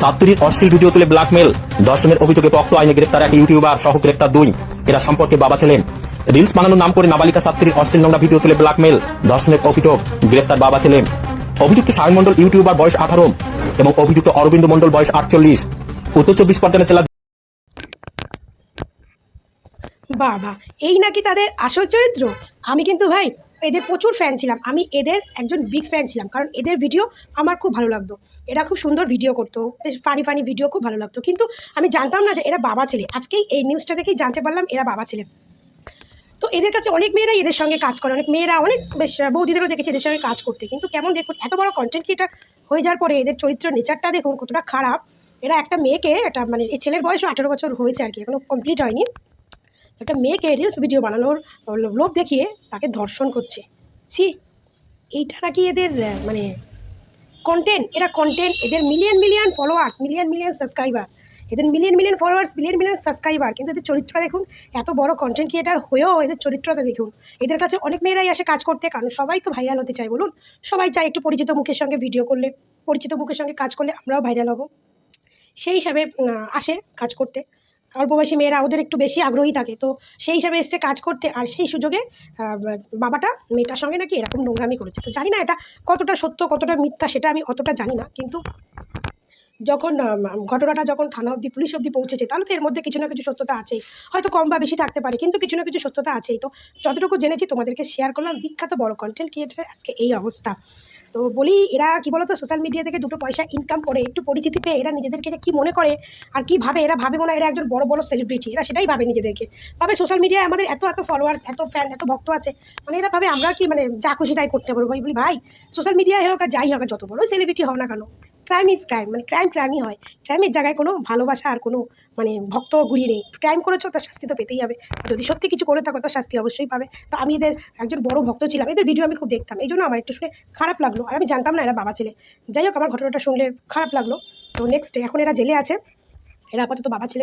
ছাত্রীর অশ্লীল ভিডিও তুলে ব্ল্যাকমেল, ধর্ষণের অভিযোগে পক্সো আইনে গ্রেপ্তার এক ইউটিউবার সহ গ্রেপ্তার 2। এরা সম্পর্কে বাবা ছিলেন। রিলস বানানোর নাম করে নাবালিকা ছাত্রীর অশ্লীল নোংরা ভিডিও তুলে ব্ল্যাকমেল, ধর্ষণের অভিযোগ, গ্রেপ্তার বাবা ছিলেন। অভিযুক্ত শাহিন মন্ডল ইউটিউবার, বয়স 18 এবং অভিযুক্ত অরবিন্দ মন্ডল, বয়স 48। উত্তর 24 পরগনা জেলা। বাবা, এই নাকি তাদের আসল চরিত্র। আমি কিন্তু ভাই এদের প্রচুর ফ্যান ছিলাম, আমি এদের একজন বিগ ফ্যান ছিলাম, কারণ এদের ভিডিও আমার খুব ভালো লাগতো। এরা খুব সুন্দর ভিডিও করতো, বেশ ফানি ভিডিও খুব ভালো লাগতো, কিন্তু আমি জানতাম না যে এরা বাবা ছেলে। আজকেই এই নিউজটা দেখেই জানতে পারলাম এরা বাবা ছেলে। তো এদের কাছে অনেক মেয়েরাই এদের সঙ্গে কাজ করে, অনেক মেয়েরা, অনেক বেশ বৌদিদেরও দেখেছি এদের সঙ্গে কাজ করতে, কিন্তু কেমন দেখুন এত বড় কন্টেন্ট ক্রিয়েটার হয়ে যাওয়ার পরে এদের চরিত্র নেচারটা দেখুন কতটা খারাপ। এরা একটা মেয়েকে, একটা মানে এই ছেলের বয়সও 18 বছর হয়েছে আর কি, এখনো কমপ্লিট হয়নি, একটা মেয়েকে রিলস ভিডিও বানানোর লোভ দেখিয়ে তাকে ধর্ষণ করছে। ছি, এইটা নাকি এদের মানে কন্টেন্ট। এরা কন্টেন্ট, এদের মিলিয়ন ফলোয়ার্স, মিলিয়ন সাবস্ক্রাইবার, এদের মিলিয়ন ফলোয়ার্স, মিলিয়ন সাবস্ক্রাইবার, কিন্তু এদের চরিত্রটা দেখুন। এত বড় কন্টেন্ট ক্রিয়েটার হয়েও এদের চরিত্রটা দেখুন। এদের কাছে অনেক মেয়েরাই আসে কাজ করতে, কারণ সবাই তো ভাইরাল হতে চায় বলুন। সবাই চায় একটু পরিচিত মুখের সঙ্গে ভিডিও করলে, পরিচিত মুখের সঙ্গে কাজ করলে আমরাও ভাইরাল হব, সেই হিসাবে আসে কাজ করতে। অল্প বয়সী মেয়েরা ওদের একটু বেশি আগ্রহী থাকে, তো সেই হিসাবে এসছে কাজ করতে, আর সেই সুযোগে বাবাটা মেয়েটার সঙ্গে নাকি এরকম নোংরামি করেছে। তো জানি না এটা কতটা সত্য কতটা মিথ্যা, সেটা আমি অতটা জানি না, কিন্তু যখন ঘটনাটা যখন থানা অবধি, পুলিশ অবধি পৌঁছেছে, তাহলে তো এর মধ্যে কিছু না কিছু সত্যতা আছেই। হয়তো কম বা বেশি থাকতে পারে, কিন্তু কিছু না কিছু সত্যতা আছেই। তো যতটুকু জেনেছি তোমাদেরকে শেয়ার করলাম। বিখ্যাত বড় কন্টেন্ট ক্রিয়েটারের আজকে এই অবস্থা। তো বলি, এরা কি বলতো, সোশ্যাল মিডিয়া থেকে দুটো পয়সা ইনকাম করে, একটু পরিচিতি পেয়ে এরা নিজেদেরকে যে কী মনে করে আর কী ভাবে, এরা ভাবে মনে হয় এরা একজন বড় সেলিব্রিটি। এরা সেটাই ভাবে নিজেদেরকে, ভাবে সোশ্যাল মিডিয়ায় আমাদের এত ফলোয়ার্স, এত ফ্যান, এত ভক্ত আছে, মানে এরা ভাবে আমরা কি মানে যা খুশি তাই করতে পারবো। বলি ভাই, সোশ্যাল মিডিয়ায় হোক আর যাই হোক, যত বড় সেলিব্রিটি হও না কেন, ক্রাইম ইজ ক্রাইম, মানে ক্রাইমই হয়। ক্রাইমের জায়গায় কোনো ভালোবাসা আর কোনো মানে ভক্ত গুলি নেই। ক্রাইম করেছো, তার শাস্তি তো পেতেই হবে। যদি সত্যি কিছু করে থাকো, তার শাস্তি অবশ্যই পাবে। তো আমি এদের একজন বড় ভক্ত ছিলাম, এদের ভিডিও আমি খুব দেখতাম, এই জন্য আমার একটু শুনে খারাপ লাগলো, আর আমি জানতাম না এরা বাবা ছেলে। যাই হোক, আমার ঘটনাটা শুনলে খারাপ লাগলো। তো নেক্সট, এখন এরা জেলে আছে, এরা আপাতত বাবা ছেলে।